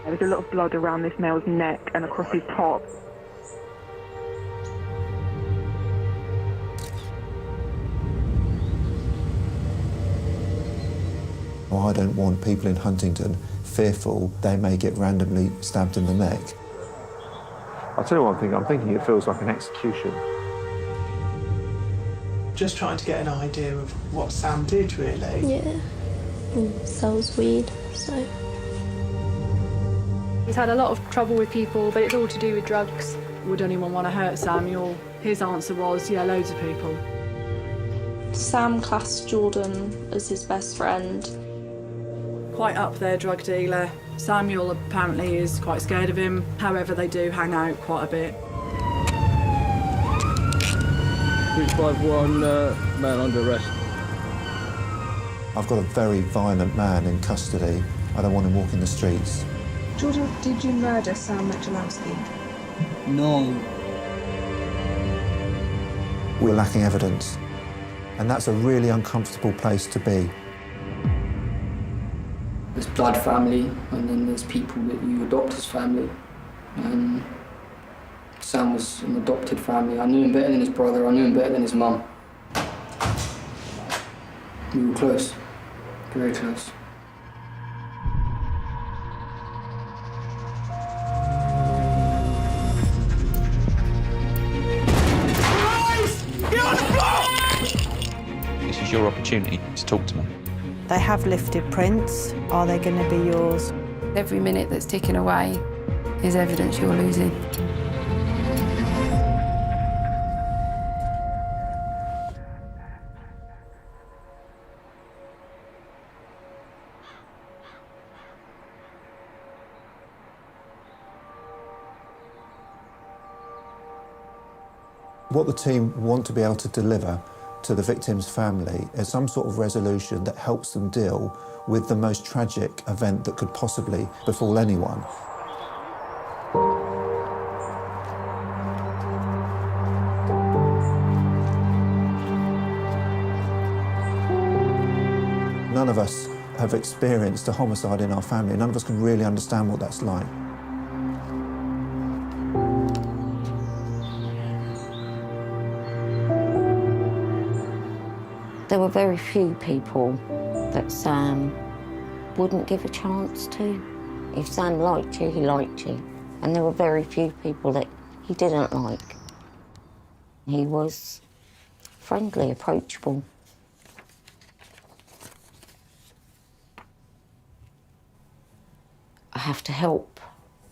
There's a lot of blood around this male's neck and across his top. Well, I don't want people in Huntington fearful they may get randomly stabbed in the neck. I'll tell you one thing, I'm thinking it feels like an execution. Just trying to get an idea of what Sam did, really. Yeah, sounds weird, so... He's had a lot of trouble with people, but it's all to do with drugs. Would anyone want to hurt Samuel? His answer was, yeah, loads of people. Sam classed Jordan as his best friend. Quite up there drug dealer. Samuel apparently is quite scared of him. However, they do hang out quite a bit. 351 man under arrest. I've got a very violent man in custody. I don't want him walking the streets. Jordan, did you murder Sam Michalowski? No. We're lacking evidence, and that's a really uncomfortable place to be. There's blood family, and then there's people that you adopt as family. And Sam was an adopted family. I knew him better than his brother, I knew him better than his mum. We were close, very close. This is your opportunity to talk to me. They have lifted prints. Are they going to be yours? Every minute that's ticking away is evidence you're losing. What the team want to be able to deliver to the victim's family is some sort of resolution that helps them deal with the most tragic event that could possibly befall anyone. None of us have experienced a homicide in our family. None of us can really understand what that's like. There were very few people that Sam wouldn't give a chance to. If Sam liked you, he liked you. And there were very few people that he didn't like. He was friendly, approachable. I have to help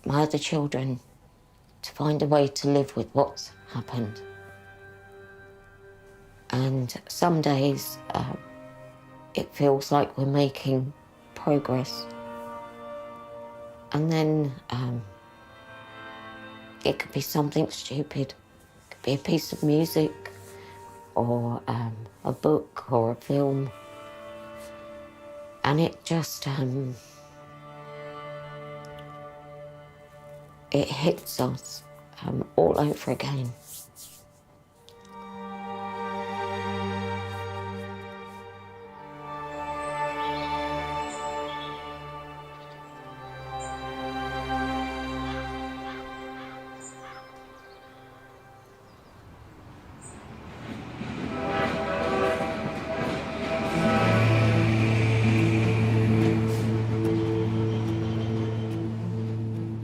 my other children to find a way to live with what's happened. And some days it feels like we're making progress. And then it could be something stupid. It could be a piece of music or a book or a film. And it just, it hits us all over again.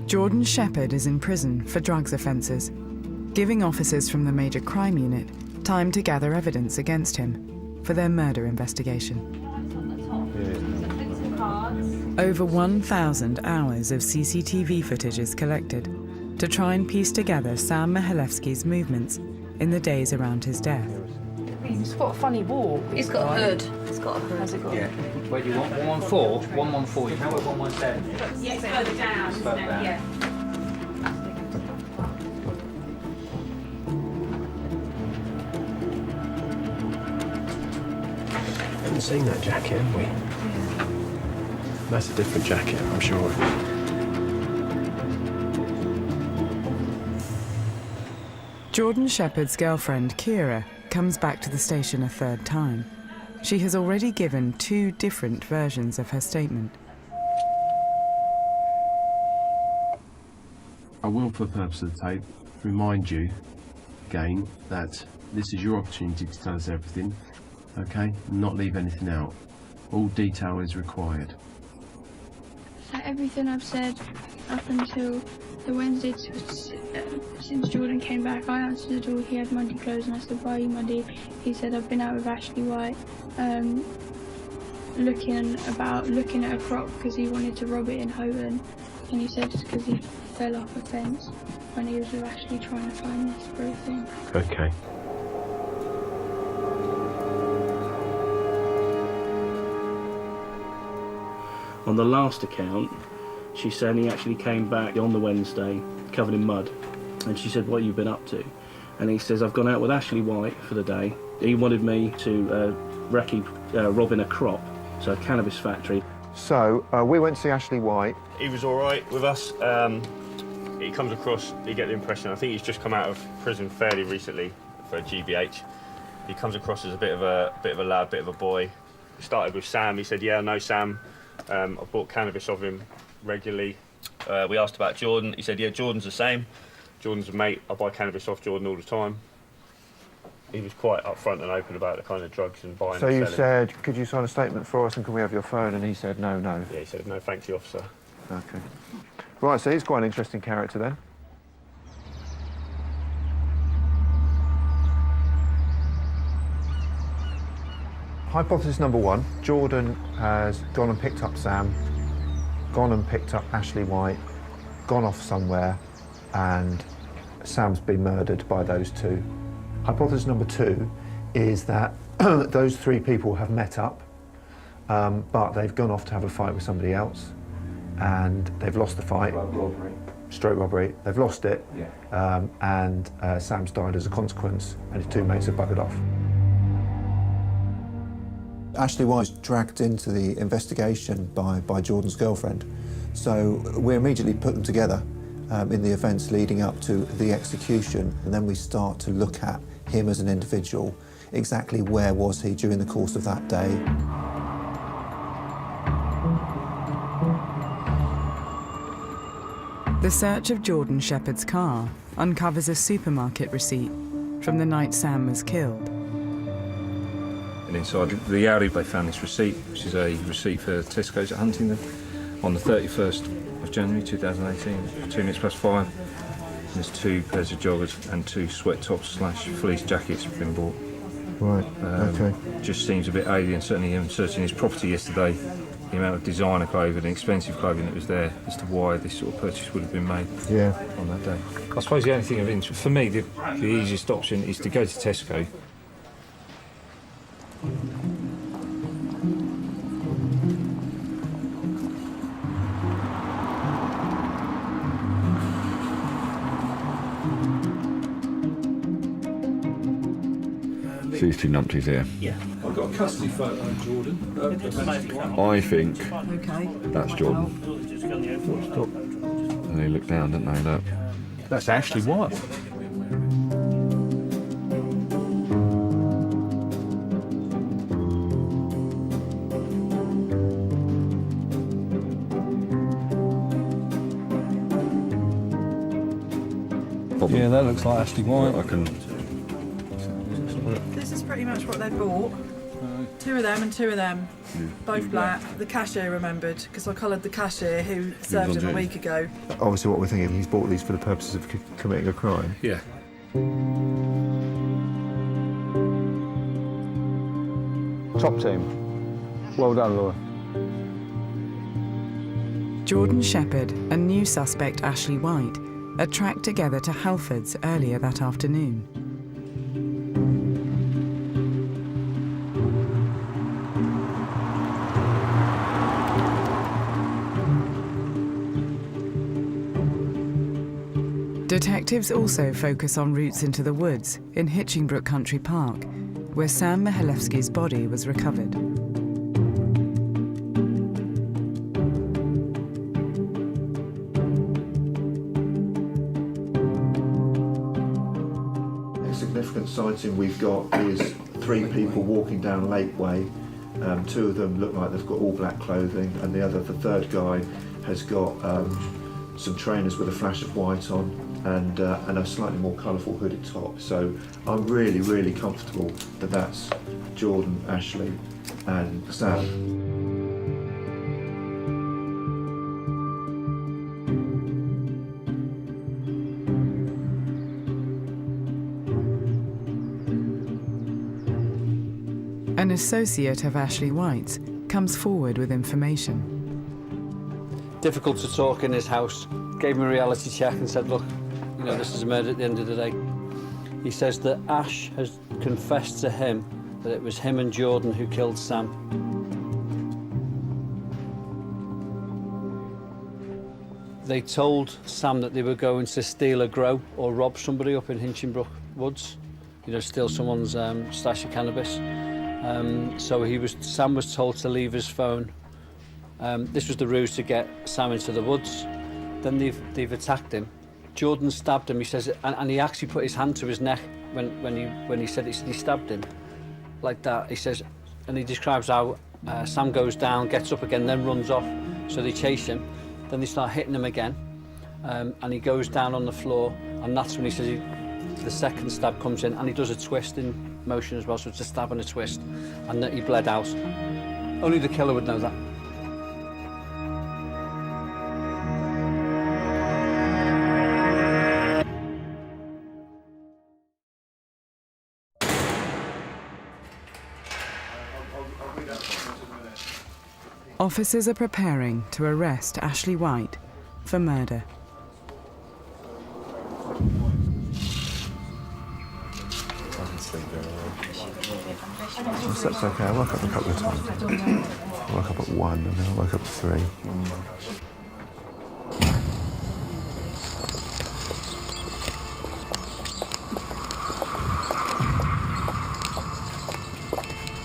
Jordan Shepherd is in prison for drugs offences, giving officers from the Major Crime Unit time to gather evidence against him for their murder investigation. Over 1,000 hours of CCTV footage is collected to try and piece together Sam Michalewski's movements in the days around his death. He's got a funny walk. He's got a hood. He's got a hood. Has it got? Yeah. Where do you want? 114? 114. You can have 117. Yes, further down, isn't it? Yeah. We haven't seen that jacket, have we? That's a different jacket, I'm sure. Jordan Shepherd's girlfriend, Kira, comes back to the station a third time. She has already given two different versions of her statement. I will, for the purpose of the tape, remind you again that this is your opportunity to tell us everything, okay? Not leave anything out. All detail is required. Everything I've said up until the Wednesday since Jordan came back, I answered the door. He had muddy clothes and I said, "Why are you muddy?" He said, "I've been out with Ashley White looking at a crop because he wanted to rob it in Houghton." And he said it's because he fell off a fence when he was with Ashley trying to find this very thing. Okay. On the last account, she said he actually came back on the Wednesday covered in mud, and she said, "What have you been up to?" And he says, "I've gone out with Ashley White for the day. He wanted me to recce robbing a crop, so a cannabis factory." So we went to see Ashley White. He was all right with us. He comes across, you get the impression, I think he's just come out of prison fairly recently for a GBH. He comes across as a bit of a lad, bit of a boy. He started with Sam. He said, "Yeah, I know Sam. I've bought cannabis of him regularly." We asked about Jordan. He said, "Yeah, Jordan's the same. Jordan's a mate. I buy cannabis off Jordan all the time." He was quite upfront and open about the kind of drugs and buying and selling. So you said, "Could you sign a statement for us and can we have your phone?" And he said, "No, no." Yeah, he said, "No, thank you, officer." Okay. Right, so he's quite an interesting character then. Hypothesis number one, Jordan has gone and picked up Sam, gone and picked up Ashley White, gone off somewhere, and Sam's been murdered by those two. Hypothesis number two is that those three people have met up, but they've gone off to have a fight with somebody else, and they've lost the fight. Stroke robbery. They've lost it, and Sam's died as a consequence, and his two mates have buggered off. Ashley White was dragged into the investigation by Jordan's girlfriend, so we immediately put them together in the events leading up to the execution, and then we start to look at him as an individual. Exactly where was he during the course of that day? The search of Jordan Shepherd's car uncovers a supermarket receipt from the night Sam was killed. And inside the Audi they found this receipt, which is a receipt for Tesco's at Huntingdon on the 31st of January 2018, 2 minutes past 5. And there's 2 pairs of joggers and 2 sweat tops / fleece jackets have been bought. Right, okay. Just seems a bit alien, certainly him searching his property yesterday, the amount of designer clothing and expensive clothing that was there, as to why this sort of purchase would have been made on that day. I suppose the only thing of interest, for me, the easiest option is to go to Tesco. These two numpties here. Yeah. I've got a custody photo of Jordan. I think that's Jordan. Stop. And they look down, don't they? Look. That's Ashley White. Probably. Yeah, that looks like Ashley White. I can. This is pretty much what they bought. 2 of them and 2 of them, both black. The cashier remembered, because I collared the cashier who served him a week ago. Obviously what we're thinking, he's bought these for the purposes of committing a crime. Yeah. Top team. Well done, Laura. Jordan Shepherd and new suspect Ashley White are tracked together to Halfords earlier that afternoon. Detectives also focus on routes into the woods in Hitchingbrook Country Park, where Sam Michalewski's body was recovered. A significant sighting we've got is 3 people walking down Lakeway. 2 of them look like they've got all black clothing, and the third guy has got some trainers with a flash of white on, and a slightly more colourful hooded top. So I'm really, really comfortable that that's Jordan, Ashley and Sam. An associate of Ashley White's comes forward with information. Difficult to talk in his house. Gave him a reality check and said, look, you know, this is a murder at the end of the day. He says that Ash has confessed to him that it was him and Jordan who killed Sam. They told Sam that they were going to steal a grow or rob somebody up in Hinchinbrook Woods, you know, steal someone's stash of cannabis. So Sam was told to leave his phone. This was the ruse to get Sam into the woods. Then they've attacked him. Jordan stabbed him, he says, and he actually put his hand to his neck when he said he stabbed him like that. He says, and he describes how Sam goes down, gets up again, then runs off. So they chase him. Then they start hitting him again, and he goes down on the floor. And that's when he says the second stab comes in, and he does a twist in motion as well. So it's a stab and a twist, and that he bled out. Only the killer would know that. Officers are preparing to arrest Ashley White for murder. That's okay, I woke up a couple of times. I woke up at 1 and then I woke up at 3.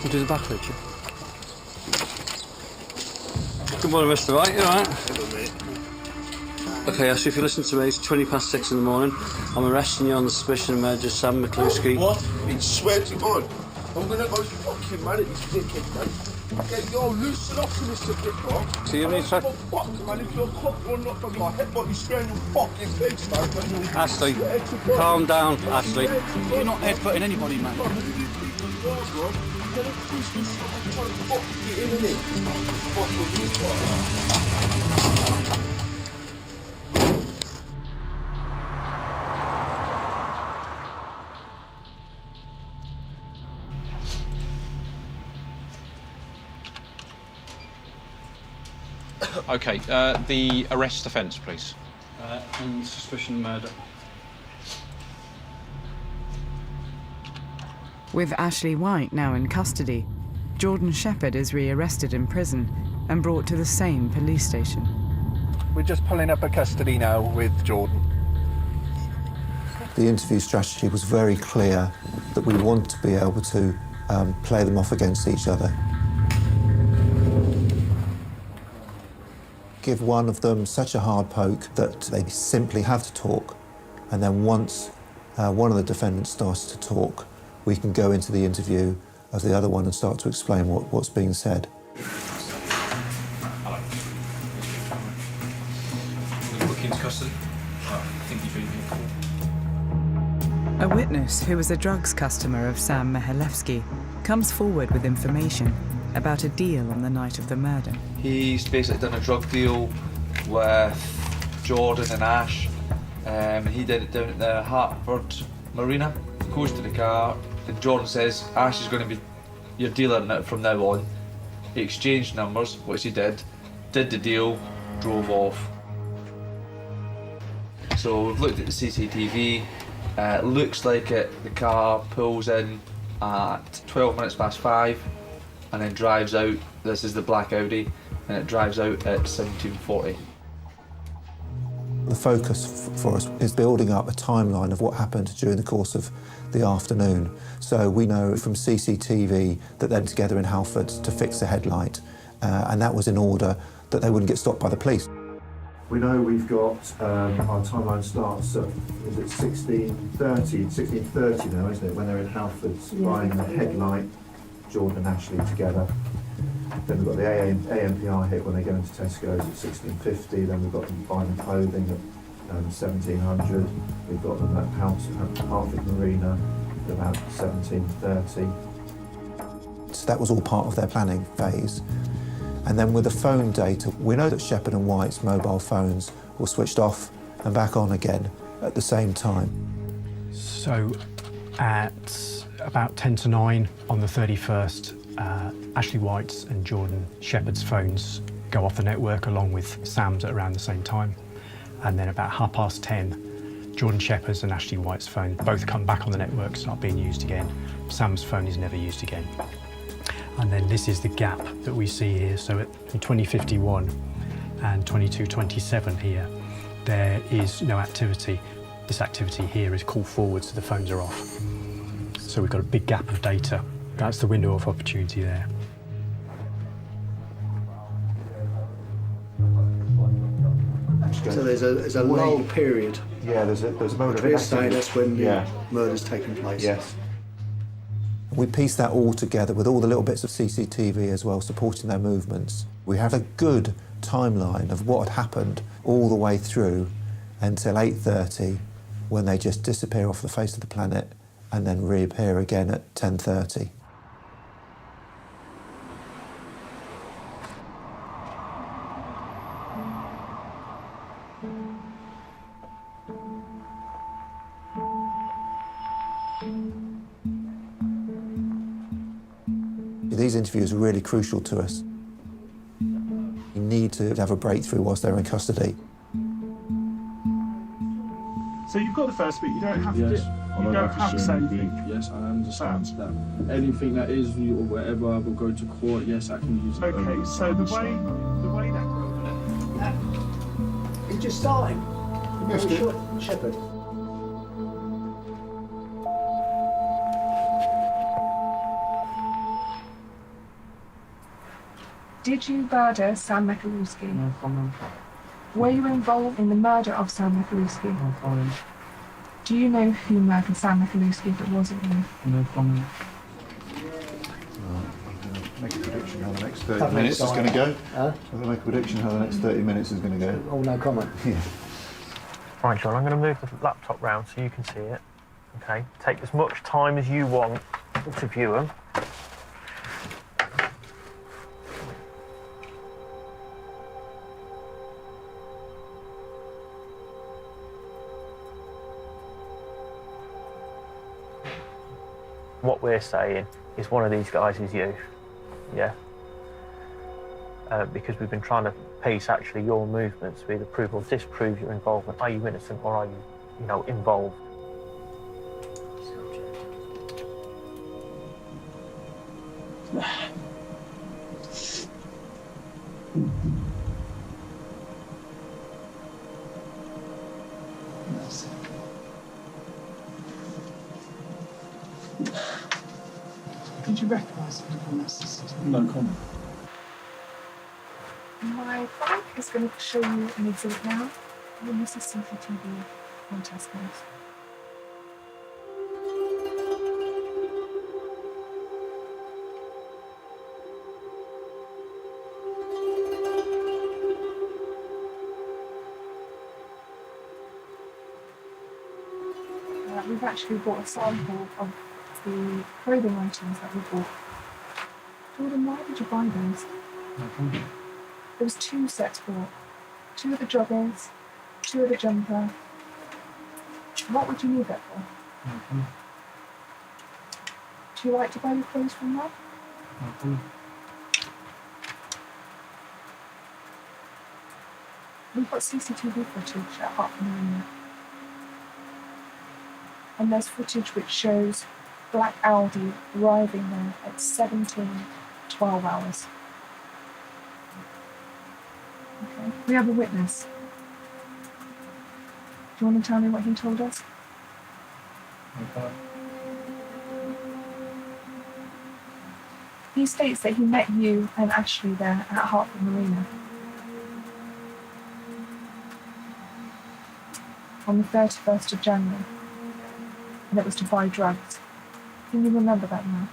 We'll do the back, Richard. Good morning, Mr. White, you alright? Okay, so if you listen to me, it's 6:20 in the morning. I'm arresting you on the suspicion of murder of Sam McLeeztv. What? I swear to God, I'm gonna go fucking mad at this dickhead, man. Okay, yo, loosen up to Mr. Dickhead. See you later. Fuck, man, if you're a cop or not, I'm my head, but you swear in your fucking face, man. Ashley, calm down, Ashley. You're not headbutting anybody, man. Okay, the arrest offence, please. On suspicion of murder. With Ashley White now in custody, Jordan Shepherd is rearrested in prison and brought to the same police station. We're just pulling up a custody now with Jordan. The interview strategy was very clear that we want to be able to play them off against each other. Give one of them such a hard poke that they simply have to talk, and then once one of the defendants starts to talk, we can go into the interview of the other one and start to explain what's being said. Hello. Look into custody. I think you've been here. A witness who was a drugs customer of Sam Michalewski comes forward with information about a deal on the night of the murder. He's basically done a drug deal with Jordan and Ash. He did it down at the Hartford Marina. Goes to the car, and Jordan says, Ash is going to be your dealer from now on. He exchanged numbers, which he did the deal, drove off. So we've looked at the CCTV. Looks like the car pulls in at 5:12 and then drives out. This is the black Audi, and it drives out at 17:40. The focus for us is building up a timeline of what happened during the course of the afternoon. So we know from CCTV that they're together in Halford to fix the headlight, and that was in order that they wouldn't get stopped by the police. We know we've got, our timeline starts at, is it 16:30 now, isn't it, when they're in Halford buying the headlight, Jordan and Ashley together. Then we've got the AMPR hit when they go into Tesco's at 1650. Then we've got them buying clothing at 1700. We've got them at Hartford Marina at about 1730. So that was all part of their planning phase. And then with the phone data, we know that Shepherd and White's mobile phones were switched off and back on again at the same time. So at about 10 to 9 on the 31st, Ashley White's and Jordan Shepherd's phones go off the network along with Sam's at around the same time. And then about 10:30, Jordan Shepherd's and Ashley White's phone both come back on the network, start being used again. Sam's phone is never used again. And then this is the gap that we see here. So at 2051 and 2227 here, there is no activity. This activity here is call forward, so the phones are off. So we've got a big gap of data. That's the window of opportunity there. So there's a lull period. Yeah, there's a moment of clear state, that's when the murder's taking place. Yes. We pieced that all together with all the little bits of CCTV as well, supporting their movements. We have a good timeline of what had happened all the way through until 8:30, when they just disappear off the face of the planet and then reappear again at 10:30. These interviews are really crucial to us. You need to have a breakthrough whilst they're in custody. So you've got the first bit, you don't have to say anything. Yes, I understand that. Anything that is or wherever I will go to court, yes, I can use it. Okay, so the way that... It's just starting. Yes, Shepherd. Did you murder Sam McAlewski? No comment. Were you involved in the murder of Sam McAlewski? No comment. Do you know who murdered Sam McAlewski if it wasn't you? No comment. Make a prediction how the next 30 minutes is going to go. I'm going to make a prediction how the next 30 minutes is going to go. Oh, no comment. Yeah. Right, John, I'm going to move the laptop round so you can see it. Okay, take as much time as you want to view them. What we're saying is one of these guys is you, yeah? Because we've been trying to piece actually your movements to either prove or disprove your involvement. Are you innocent or are you, involved? Did you recognise him from that CCTV? No comment. My bike is going to show you an exhibit now. And this is CCTV on Tesco's. We've actually bought a sample of the clothing items that we bought. Jordan, why did you buy those? There was 2 sets bought. 2 of the joggers, 2 of the jumper. What would you need that for? Do you like to buy your clothes from there? We've got CCTV footage at Hartford Marina. And there's footage which shows Black Audi arriving there at 12 hours. Okay, we have a witness. Do you want to tell me what he told us? Okay. He states that he met you and Ashley there at Hartford Marina on the 31st of January. And it was to buy drugs. Can you remember that now?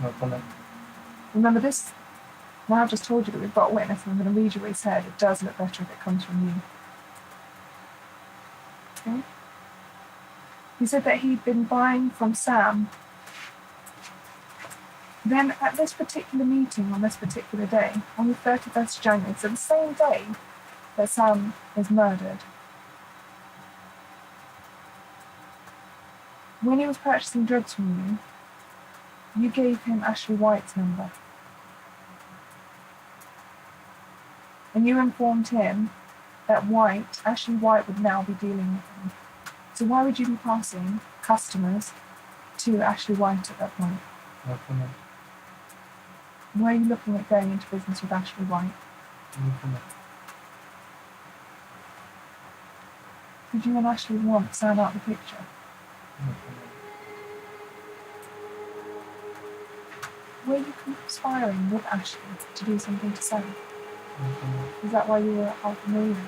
No comment. Remember this? Now I've just told you that we've got a witness, and I'm going to read you what he said. It does look better if it comes from you. Okay? He said that he'd been buying from Sam. Then at this particular meeting on this particular day, on the 31st of January, so the same day that Sam is murdered, when he was purchasing drugs from you, you gave him Ashley White's number. And you informed him that Ashley White would now be dealing with him. So why would you be passing customers to Ashley White at that point? Were you looking at going into business with Ashley White? Did you and Ashley want Sam out of the picture? Were you conspiring with Ashley to do something to Sam? Is that why you were at Alpha Marina?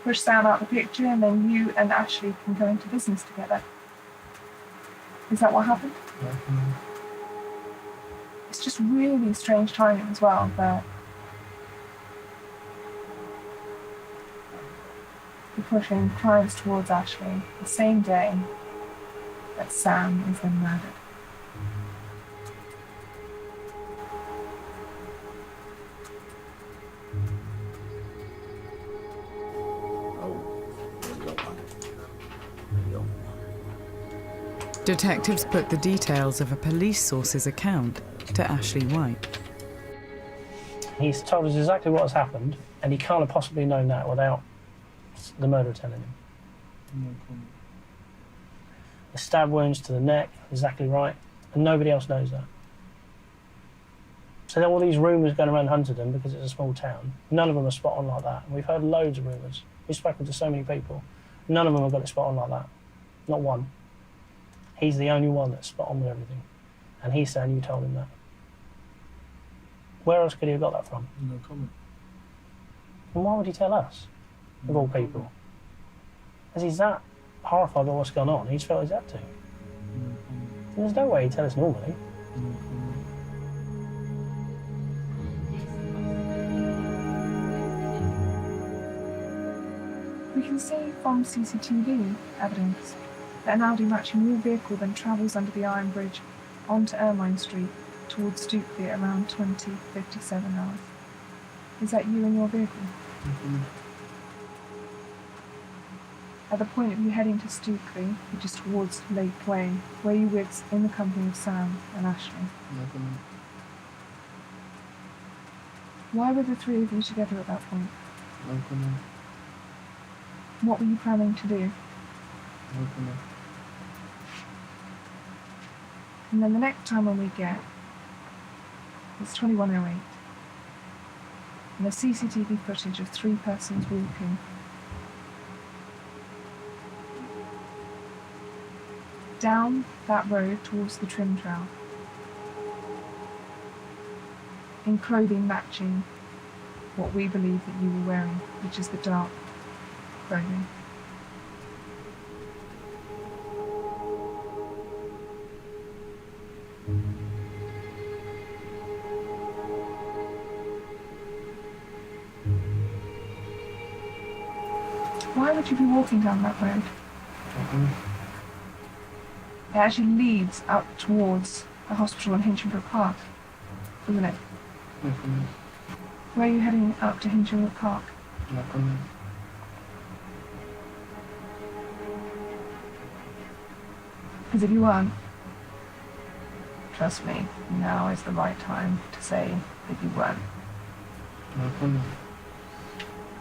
Push Sam out of the picture and then you and Ashley can go into business together. Is that what happened? It's just really strange timing as well that you're pushing clients towards Ashley the same day that Sam is then murdered. Detectives put the details of a police source's account to Ashley White. He's told us exactly what has happened, and he can't have possibly known that without the murderer telling him. The stab wounds to the neck, exactly right, and nobody else knows that. So there are all these rumours going around Hunterdon because it's a small town. None of them are spot on like that. And we've heard loads of rumours. We've spoken to so many people. None of them have got it spot on like that. Not one. He's the only one that's spot on with everything. And he's saying you told him that. Where else could he have got that from? No comment. And why would he tell us, of all people? Because he's that horrified by what's gone on, he's felt he's had to. And there's no way he'd tell us normally. We can see from CCTV evidence that an Audi matching your vehicle then travels under the Iron Bridge onto Ermine Street towards Stukely at around 20:57 hours. Is that you and your vehicle? At the point of you heading to Stukely, which is towards Lake Way, were you in the company of Sam and Ashley? Why were the three of you together at that point? What were you planning to do? And then the next time when we get, it's 21:08. And the CCTV footage of three persons walking. Down that road towards the trim trail. In clothing matching what we believe that you were wearing, which is the dark clothing. Why would you be walking down that road? It actually leads up towards the hospital in Hinchinbrook Park, doesn't it? Where are you heading up to Hinchinbrook Park? Because if you weren't, trust me, now is the right time to say that you weren't.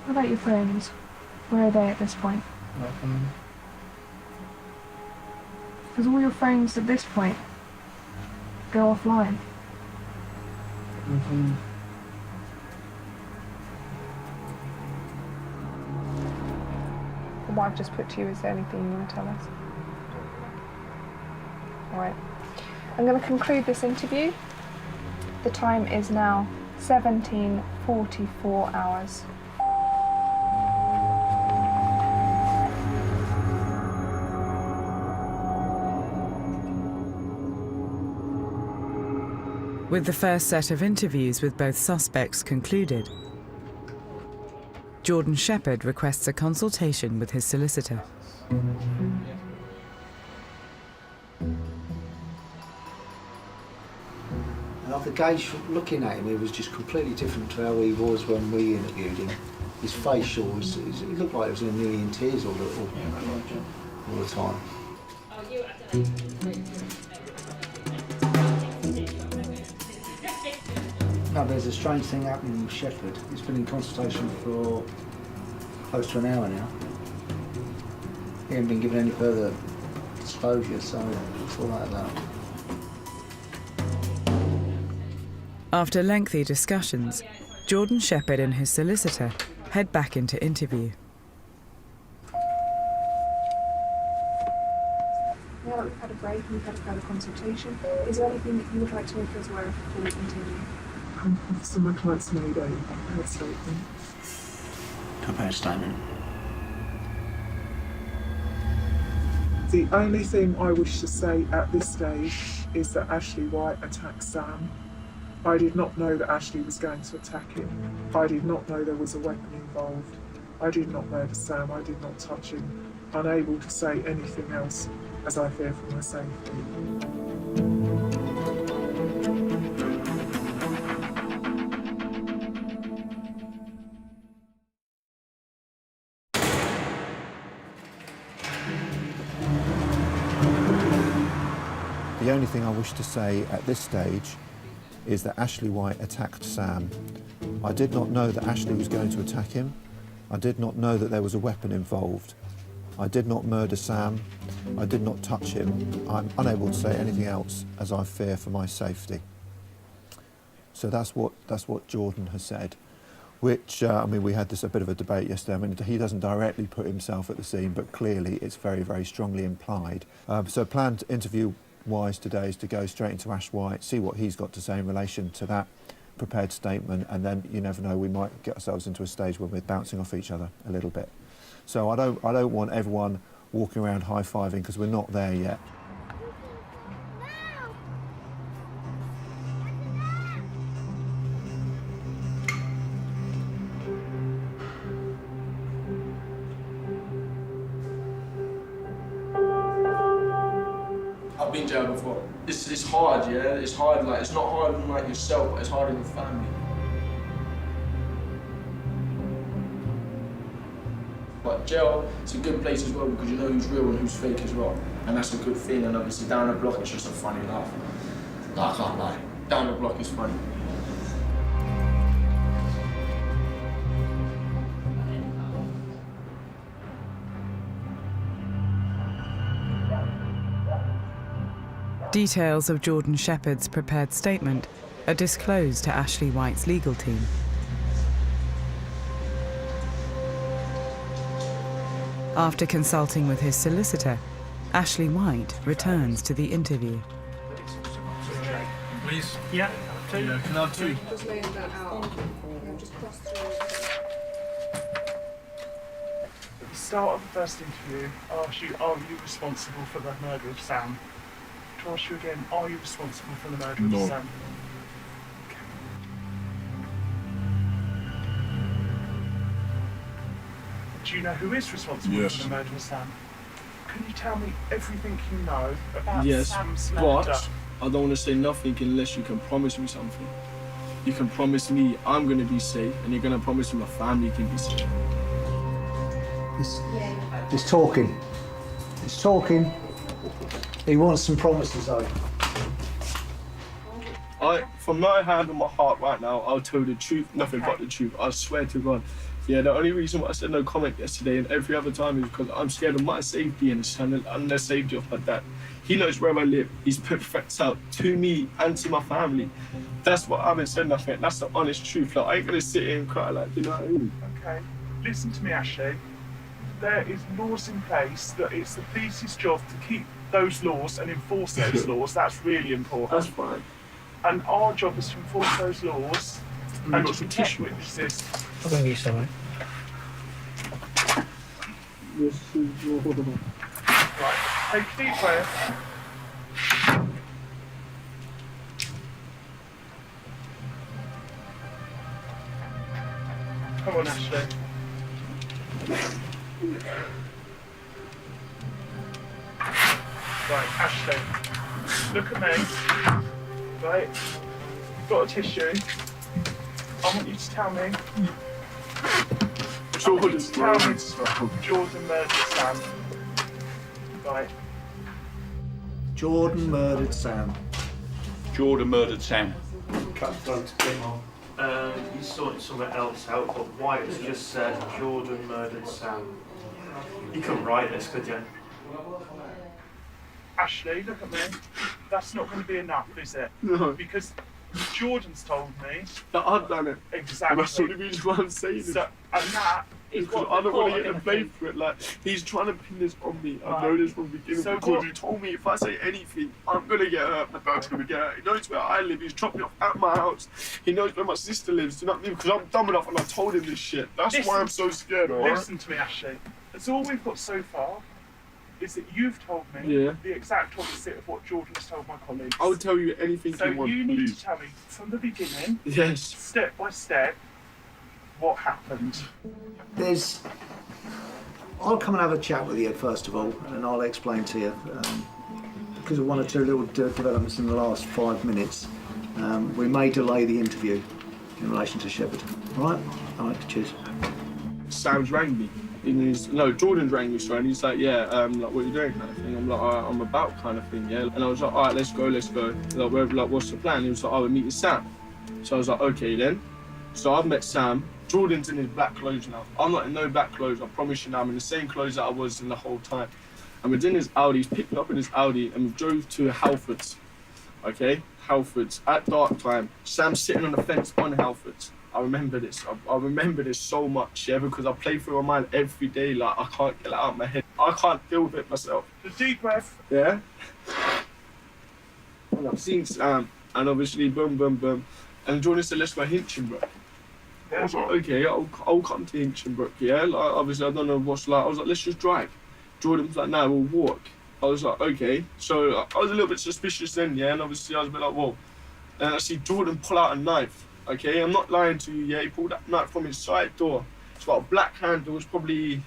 What about your phones? Where are they at this point? Because all your phones at this point go offline. What I've just put to you, is there anything you want to tell us? Alright. I'm going to conclude this interview. The time is now 17:44 hours. With the first set of interviews with both suspects concluded, Jordan Shepherd requests a consultation with his solicitor. And off the gauge, looking at him, he was just completely different to how he was when we interviewed him. His facial was, he looked like he was in a million tears all the time. No, there's a strange thing happening with Shepherd. He's been in consultation for close to an hour now. He hasn't been given any further disclosure, so it's all like that. After lengthy discussions, Jordan Shepherd and his solicitor head back into interview. Now that we've had a break and we've had a further consultation, is there anything that you would like to make us aware of before we continue? Officer, my client's made a prepared statement. Prepared statement. The only thing I wish to say at this stage is that Ashley White attacked Sam. I did not know that Ashley was going to attack him. I did not know there was a weapon involved. I did not murder Sam. I did not touch him. Unable to say anything else as I fear for my safety. The only thing I wish to say at this stage is that Ashley White attacked Sam. I did not know that Ashley was going to attack him. I did not know that there was a weapon involved. I did not murder Sam. I did not touch him. I'm unable to say anything else as I fear for my safety. So that's what Jordan has said, which, I mean, we had a bit of a debate yesterday. I mean, he doesn't directly put himself at the scene, but clearly it's very, very strongly implied. So planned interview-wise today is to go straight into Ash White, see what he's got to say in relation to that prepared statement, and then you never know, we might get ourselves into a stage where we're bouncing off each other a little bit. So I don't want everyone walking around high-fiving because we're not there yet. I've been jailed before. It's hard, yeah? It's hard, like, it's not hard on like yourself, but it's hard on your family. But jail, it's a good place as well because you know who's real and who's fake as well. And that's a good thing, and obviously down the block it's just a funny laugh. Like, I can't lie. Down the block is funny. Details of Jordan Shepherd's prepared statement are disclosed to Ashley White's legal team. After consulting with his solicitor, Ashley White returns to the interview. Please? Yeah. Yeah, can I have two? Just laying that out. Just cross through. At the start of the first interview, I asked you, are you responsible for the murder of Sam? To ask you again, are you responsible for the murder No. of Sam? Okay. Do you know who is responsible Yes. for the murder of Sam? Can you tell me everything you know about Yes, Sam's but murder? I don't want to say nothing unless you can promise me something. You can promise me I'm going to be safe, and you're going to promise me my family can be safe. He's talking. He's talking. He wants some promises, though. From my hand on my heart right now, I'll tell the truth, nothing but the truth. I swear to God. Yeah, the only reason why I said no comment yesterday and every other time is because I'm scared of my safety and the safety of my dad. He knows where I live. He's put threats out to me and to my family. That's what I haven't said nothing. That's the honest truth. Like, I ain't gonna sit here and cry, like, you know what I mean? Okay, listen to me, Ashley. There is laws in place that it's the police's job to keep those laws and enforce those laws. That's really important. That's fine. And our job is to enforce those laws and to protect witnesses. I'm going to get some, Right, take a deep breath. Come on, Ashley. Right, Ashley, look at me. Right, you've got a tissue. I want you to tell me. Jordan murdered Sam. Right. Jordan murdered Sam. Jordan murdered Sam. Cutthroat criminal. You sorted something else out, but White has just said Jordan murdered Sam. You couldn't write this, could you? Ashley, look at me. That's not going to be enough, is it? No. Because Jordan's told me that I've done it. Exactly. And that's the only reason why I'm saying so, it. And that is because what I don't want to get the the blame for it. Like, he's trying to pin this on me. I know this from the beginning So because what- he told me if I say anything, I'm going to get hurt. My dad's going to get hurt. He knows where I live. He's dropped me off at my house. He knows where my sister lives. Do you know what I mean? Because I'm dumb enough and I told him this shit. That's why I'm so scared, alright? Listen to me, Ashley. That's all we've got so far is that you've told me the exact opposite of what Jordan's told my colleagues. I'll tell you anything So you want, you need please. to tell me from the beginning, Yes. step by step, what happened. I'll come and have a chat with you first of all, and I'll explain to you. Because of one or two little developments in the last 5 minutes, we may delay the interview in relation to Shepherd. All right? All right, cheers. Sam's rang me. Jordan rang me, sorry, and he's like, yeah, like, what are you doing, kind of thing. I'm like, I'm about, kind of thing, yeah. And I was like, all right, let's go. Like, what's the plan? He was like, oh, we're meeting Sam. So I was like, okay then. So I've met Sam. Jordan's in his black clothes now. I'm not in no black clothes, I promise you now. I'm in the same clothes that I was in the whole time. And we're in his Audi, he's picked me up in his Audi, and we drove to Halfords. Okay, Halfords, at dark time. Sam's sitting on the fence on Halfords. I remember this. I remember this so much, yeah, because I play through my mind every day. Like, I can't get it out of my head. I can't deal with it myself. The deep breath. Yeah. And I've seen Sam, and obviously, boom, boom, boom. And Jordan said, let's go Hinchinbrook. I was like, okay, I'll come to Hinchinbrook, yeah. Like, obviously, I don't know what's like. I was like, let's just drive. Jordan was like, no, we'll walk. I was like, okay. So I was a little bit suspicious then, yeah, and obviously I was a bit like, whoa. And I see Jordan pull out a knife. Okay, I'm not lying to you, yeah, he pulled that knife from his side door. It's got a black handle, it's probably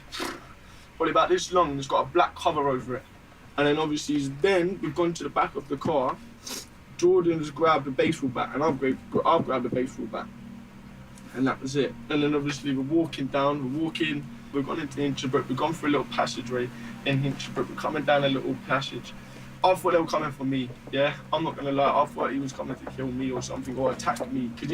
about this long, and it's got a black cover over it. And then obviously we've gone to the back of the car, Jordan's grabbed a baseball bat, and I've grabbed a baseball bat. And that was it. And then obviously we're walking, we've gone into Hinchinbrook, we've gone through a little passageway in Hinchinbrook, we're coming down a little passage. I thought they were coming for me, yeah? I'm not gonna lie, I thought he was coming to kill me or something, or attack me. Because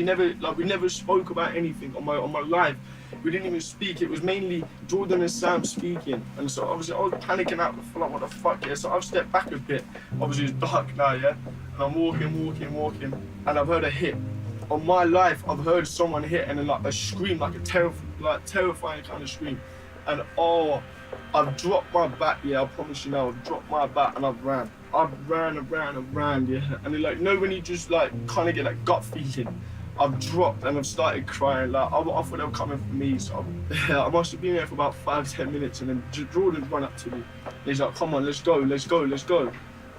we never spoke about anything on my life. We didn't even speak, it was mainly Jordan and Sam speaking. And so obviously I was panicking out, like, what the fuck, yeah? So I've stepped back a bit. Obviously it's dark now, yeah? And I'm walking, and I've heard a hit. On my life, I've heard someone hit, and then like a scream, like a terrifying kind of scream. And oh, I've dropped my bat, yeah, I promise you now, I've dropped my bat and I've ran. I've ran, yeah. And then, like, when you just like kind of get that gut feeling, I've dropped and I've started crying. Like, I thought they were coming for me, so I must have been there for about 5-10 minutes, and then Jordan's run up to me. He's like, come on, let's go.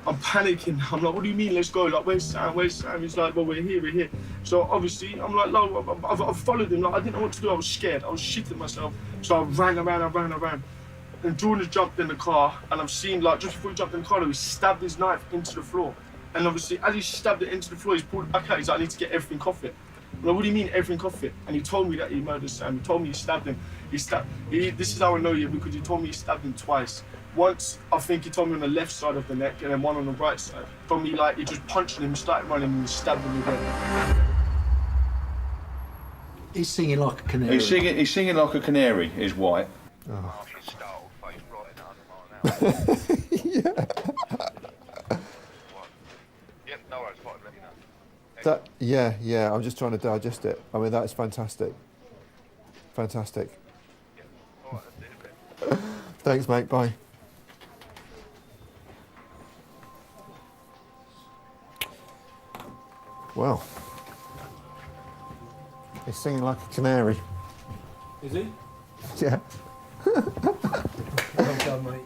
I'm panicking. I'm like, what do you mean, let's go? Like, where's Sam? He's like, well, we're here. So obviously, I'm like, no, I've followed him. Like, I didn't know what to do. I was scared. I was shitting myself. So I ran. And Jordan jumped in the car, and I've seen, like, just before he jumped in the car, he stabbed his knife into the floor. And obviously, as he stabbed it into the floor, he's pulled it back out. He's like, I need to get everything off it. I'm like, what do you mean, everything off it? And he told me that he murdered Sam. He told me he stabbed him. This is how I know you, because he told me he stabbed him twice. Once, I think he told me on the left side of the neck, and then one on the right side. He told me, like, he just punched him, started running, and he stabbed him again. He's singing like a canary. He's singing like a canary, is White. Oh. Yeah. I'm just trying to digest it. I mean, that is fantastic. Thanks, mate. Bye. Well, he's singing like a canary. Is he? Yeah. Well done, mate.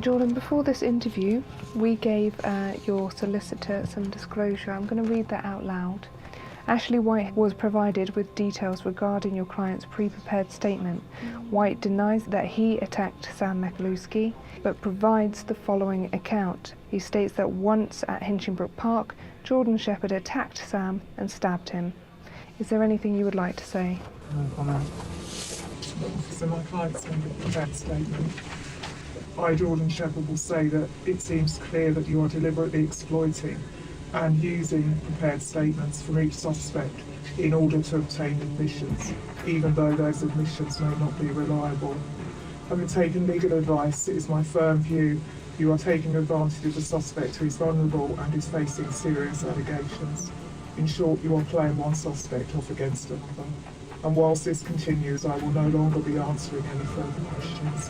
Jordan, before this interview, we gave your solicitor some disclosure. I'm going to read that out loud. Ashley White was provided with details regarding your client's pre-prepared statement. White denies that he attacked Sam LiNKLEeztv, but provides the following account. He states that once at Hinchinbrook Park, Jordan Shepherd attacked Sam and stabbed him. Is there anything you would like to say? No comment. So my client's made a prepared statement. I, Jordan Shepherd, will say that it seems clear that you are deliberately exploiting and using prepared statements from each suspect in order to obtain admissions, even though those admissions may not be reliable. Having taken legal advice, it is my firm view you are taking advantage of a suspect who is vulnerable and is facing serious allegations. In short, you are playing one suspect off against another. And whilst this continues, I will no longer be answering any further questions.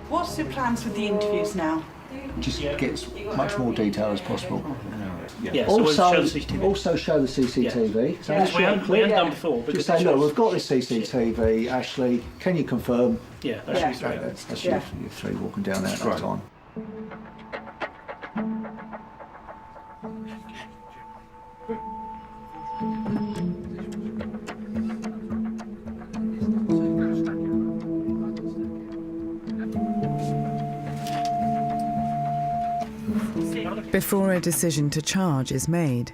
What's your plans with the interviews now? Just get as much more detail as possible. Yeah, so we'll show the CCTV. Also show the CCTV. Yeah. So Yes, we haven't done before. Just say, look, we've got this CCTV, Ashley, can you confirm? Yeah, that's you three. That's you three walking down there at that time. Before a decision to charge is made,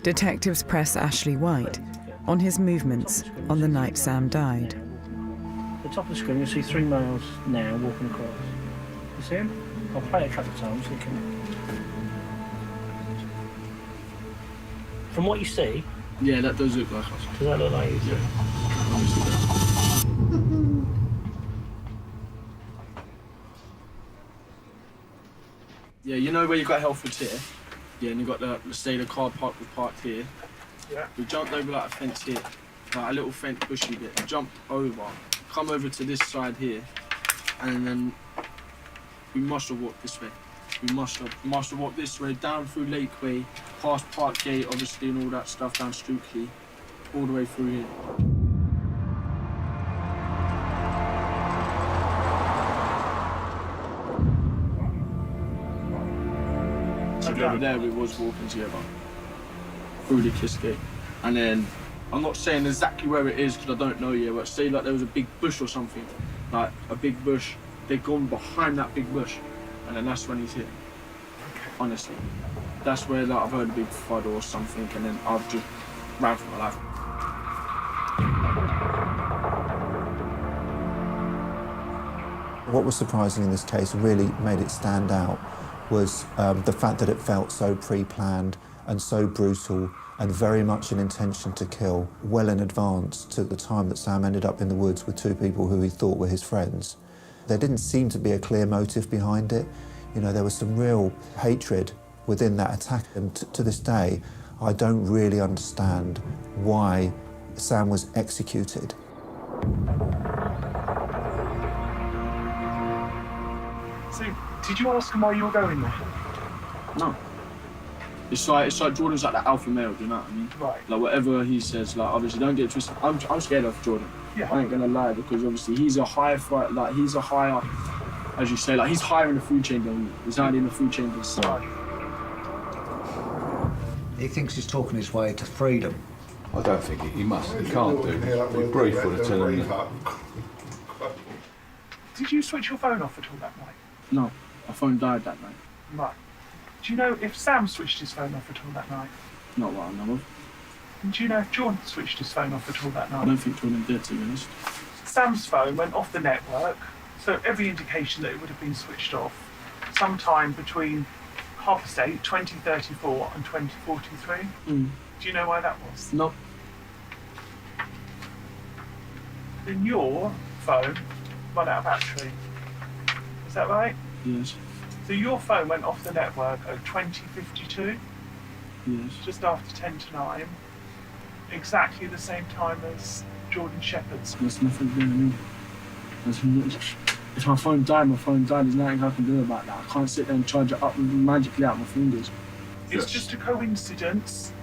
detectives press Ashley White on his movements on the night Sam died. At the top of the screen, you'll see 3 males now walking across. You see him? I'll play it a couple of times so you can... From what you see... Yeah, that does look like us. Does that look like you? Yeah. Yeah, you know where you got Helford's here? Yeah, and you got the car park was parked here. Yeah. We jumped over like a fence here, like a little fence bushy bit. Jumped over, come over to this side here, and then we must have walked this way. We must have walked this way, down through Lakeway, past Park Gate, obviously, and all that stuff, down Stukely, all the way through here. Over there we was walking together through the Kiss Gate, and then I'm not saying exactly where it is because I don't know yet, but say like there was a big bush or something, like a big bush, they've gone behind that big bush, and then that's when he's hit. Honestly, that's where like I've heard a big thud or something, and then I've just ran for my life. What was surprising in this case, really made it stand out, was the fact that it felt so pre-planned and so brutal and very much an intention to kill well in advance to the time that Sam ended up in the woods with 2 people who he thought were his friends. There didn't seem to be a clear motive behind it. You know, there was some real hatred within that attack, and to this day, I don't really understand why Sam was executed. So, did you ask him why you were going there? No. It's like Jordan's like the alpha male, do you know what I mean? Right. Like whatever he says, like obviously don't get twisted. I'm scared of Jordan. Yeah. I ain't gonna lie, because obviously he's a higher fight, like he's a higher, as you say, like he's higher in the food chain than me. He's not in the food chain this side. He thinks he's talking his way to freedom. I don't think he must. He can't do. The brief would have told him. Did you switch your phone off at all that night? No, my phone died that night. Right. Do you know if Sam switched his phone off at all that night? Not what I know of. And do you know if Jordan switched his phone off at all that night? I don't think Jordan did, to be honest. Sam's phone went off the network, so every indication that it would have been switched off sometime between 8:30, 2034 and 2043. Mm. Do you know why that was? No. Then your phone ran out of battery. Is that right? Yes. So your phone went off the network at 2052, Yes. just after 10 to 9, exactly the same time as Jordan Shepherd's. There's nothing to do with me. If my phone died, my phone died. There's nothing I can do about that. I can't sit there and charge it up magically out my fingers. It's just a coincidence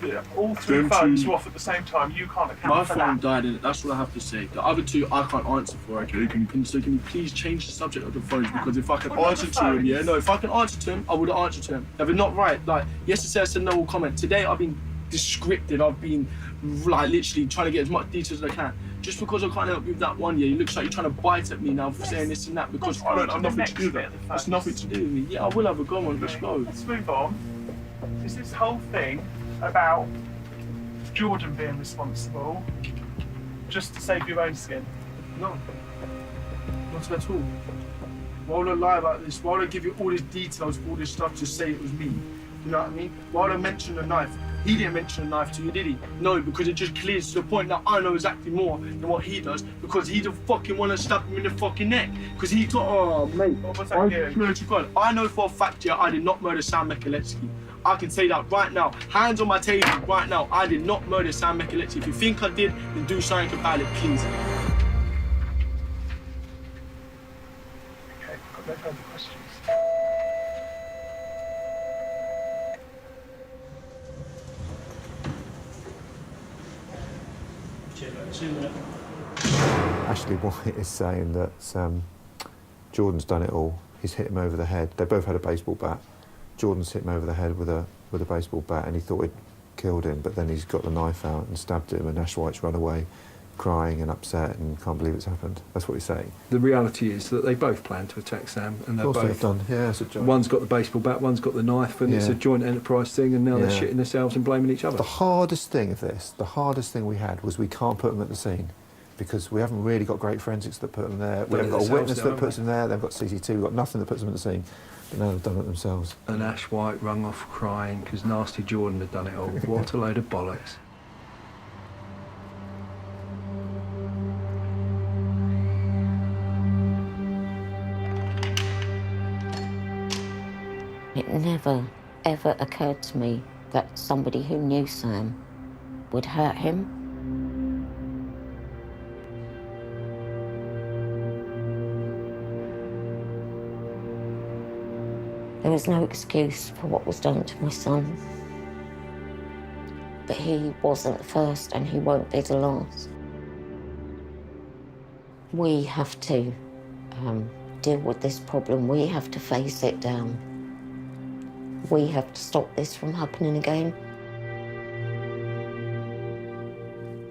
that all three phones were off at the same time. You can't account My for phone that. died, and that's what I have to say. The other two I can't answer for. Okay, so can you please change the subject of the phones? Because if I can answer to him, if I can answer to him, I would have answered to him. If it's not right, like yesterday I said no comment. Today I've been descriptive. I've been like literally trying to get as much detail as I can. Just because I can't help you with that one, it looks like you're trying to bite at me now for saying this and that because I don't have nothing to do with that. That's nothing to do with me. Yeah, I will have a go on. Let's go. Let's move on. Is this whole thing about Jordan being responsible just to save your own skin? No. Not at all. Why would I lie about this? Why would I give you all these details, all this stuff to say it was me? You know what I mean? Why would I mention the knife? He didn't mention a knife to you, did he? No, because it just clears to the point that I know exactly more than what he does because he don't fucking want to stab him in the fucking neck. Because he thought, oh, mate, I swear to God, I know for a fact, I did not murder Sam LiNKLEeztv. I can say that right now. Hands on my table right now. I did not murder Sam LiNKLEeztv. If you think I did, then do something about it, please. Okay, got no further questions. Ashley White is saying that Jordan's done it all. He's hit him over the head. They both had a baseball bat. Jordan's hit him over the head with a baseball bat, and he thought he'd killed him, but then he's got the knife out and stabbed him, and Ash White's run away, crying and upset, and can't believe it's happened. That's what he's saying. The reality is that they both plan to attack Sam, and they're Of course both they've done. Yeah, it's a joke. One's got the baseball bat, one's got the knife, and it's a joint enterprise thing, and now they're shitting themselves and blaming each other. The hardest thing of this, the hardest thing we had was we can't put them at the scene because we haven't really got great forensics that put them there. We haven't got a witness that puts them there. They've got CCTV. We've got nothing that puts them at the scene. But now they've done it themselves. And Ash White rung off crying because nasty Jordan had done it all. What a load of bollocks. It never, ever occurred to me that somebody who knew Sam would hurt him. There was no excuse for what was done to my son. But he wasn't the first and he won't be the last. We have to deal with this problem. We have to face it down. We have to stop this from happening again.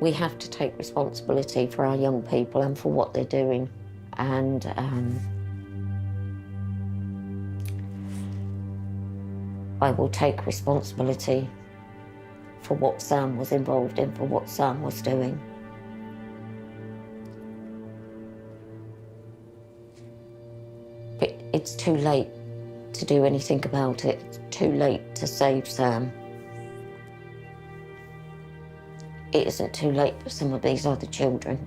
We have to take responsibility for our young people and for what they're doing. And I will take responsibility for what Sam was involved in, for what Sam was doing. But it's too late to do anything about it. It's too late to save Sam. It isn't too late for some of these other children.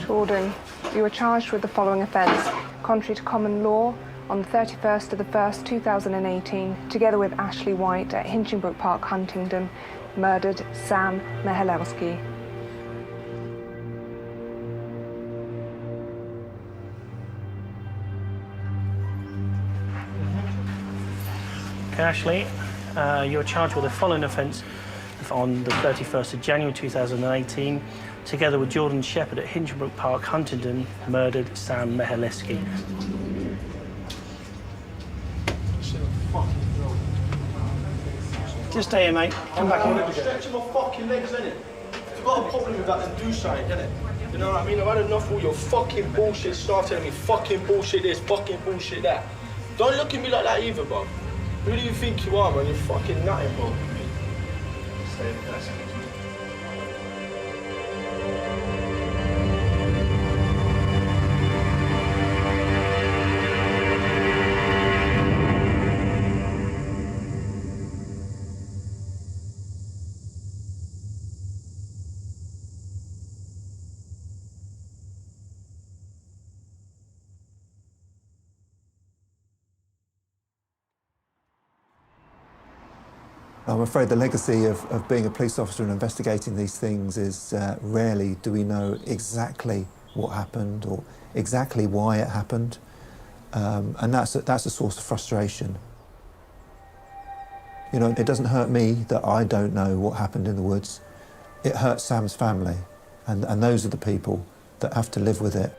Jordan, you were charged with the following offence, contrary to common law, on the 31st of the 1st, 2018, together with Ashley White at Hinchinbrook Park, Huntingdon, murdered Sam LiNKLEeztv. Okay, Ashley, you're charged with the following offence on the 31st of January 2018, together with Jordan Shepherd at Hinchinbrook Park, Huntingdon, murdered Sam LiNKLEeztv. Just stay here, mate. Come back in. Stretching my fucking legs, innit? If you've got a problem with that, then do something, innit? You know what I mean? I've had enough of all your fucking bullshit stuff telling me fucking bullshit this, fucking bullshit that. Don't look at me like that either, bro. Who do you think you are, man? You're fucking nutty, bro. I'm afraid the legacy of being a police officer and investigating these things is rarely do we know exactly what happened or exactly why it happened, and that's a source of frustration. You know, it doesn't hurt me that I don't know what happened in the woods. It hurts Sam's family, and those are the people that have to live with it.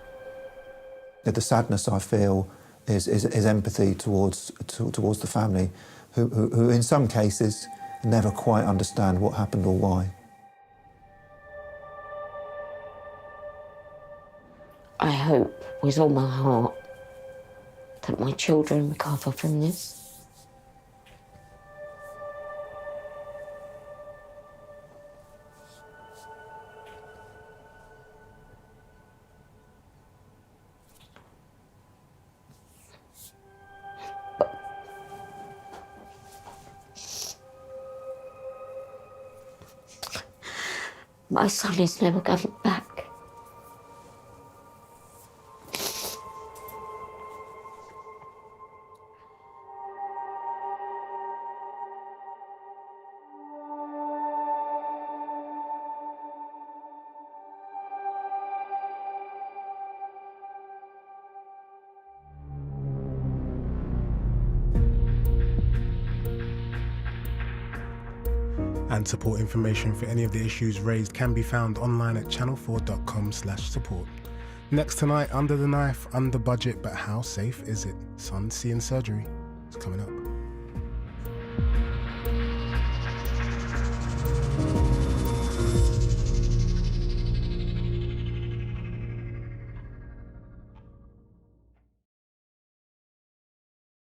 The sadness I feel is empathy towards the family, who in some cases never quite understand what happened or why. I hope with all my heart that my children recover from this. My son is never coming back. And support information for any of the issues raised can be found online at channel4.com/support. Next tonight, Under the Knife, under budget, but how safe is it? Son seeing surgery. It's coming up.